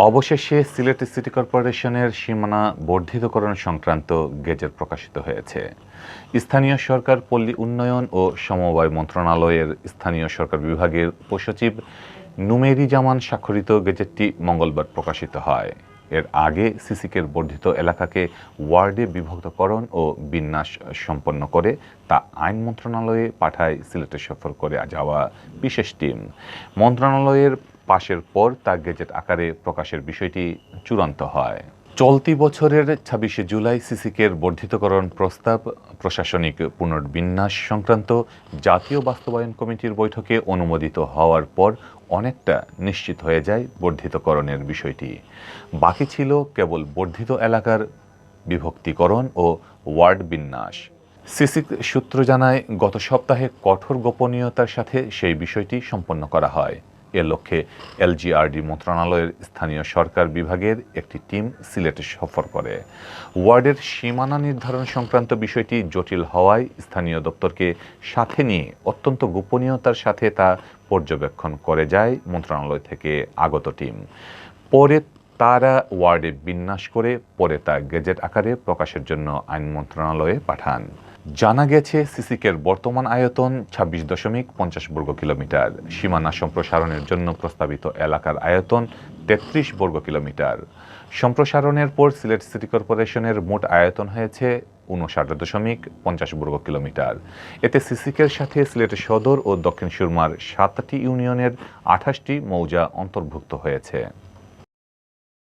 অবশেষে সিলেট সিটি কর্পোরেশনের সীমানা বর্ধিতকরণ সংক্রান্ত গেজেট প্রকাশিত হয়েছে। স্থানীয় সরকার, পল্লী উন্নয়ন ও সমবায় মন্ত্রণালয়ের স্থানীয় সরকার বিভাগের উপসচিব নুমেরি জামান স্বাক্ষরিত গেজেটটি মঙ্গলবার প্রকাশিত হয়। এর আগে সিসিকের বর্ধিত এলাকাকে ওয়ার্ডে বিভক্তকরণ ও বিন্যাস সম্পন্ন করে তা আইন মন্ত্রণালয়ে পাঠায় সিলেটে সফর করে যাওয়া বিশেষ টিম। মন্ত্রণালয়ের পাশের পর তা গেজেট আকারে প্রকাশের বিষয়টি চূড়ান্ত হয়। চলতি বছরের ২৬শে জুলাই সিসিকের বর্ধিতকরণ প্রস্তাব প্রশাসনিক পুনর্বিন্যাস সংক্রান্ত জাতীয় বাস্তবায়ন কমিটির বৈঠকে অনুমোদিত হওয়ার পর অনেকটা নিশ্চিত হয়ে যায় বর্ধিতকরণের বিষয়টি। বাকি ছিল কেবল বর্ধিত এলাকার বিভক্তিকরণ ও ওয়ার্ড বিন্যাস। সিসিক সূত্র জানায়, গত সপ্তাহে কঠোর গোপনীয়তার সাথে সেই বিষয়টি সম্পন্ন করা হয়। এ লক্ষ্যে এলজিআরডি মন্ত্রণালয়ের স্থানীয় সরকার বিভাগের একটি টিম সিলেটে সফর করে। ওয়ার্ডের সীমানা নির্ধারণ সংক্রান্ত বিষয়টি জটিল হওয়ায় স্থানীয় দপ্তরকে সাথে নিয়ে অত্যন্ত গোপনীয়তার সাথে তা পর্যবেক্ষণ করে যায় মন্ত্রণালয় থেকে আগত টিম। পরে তারা ওয়ার্ডে বিন্যাস করে পরে তা গেজেট আকারে প্রকাশের জন্য আইন মন্ত্রণালয়ে পাঠান। জানা গেছে, সিসিকের বর্তমান আয়তন ২৬.৫০ বর্গ কিলোমিটার। সীমানা সম্প্রসারণের জন্য প্রস্তাবিত এলাকার আয়তন ৩৩ বর্গ কিলোমিটার। সম্প্রসারণের পর সিলেট সিটি কর্পোরেশনের মোট আয়তন হয়েছে ৫৯.৫০ বর্গ কিলোমিটার। এতে সিসিকের সাথে সিলেট সদর ও দক্ষিণ সুরমার ৭টি ইউনিয়নের ২৮টি মৌজা অন্তর্ভুক্ত হয়েছে।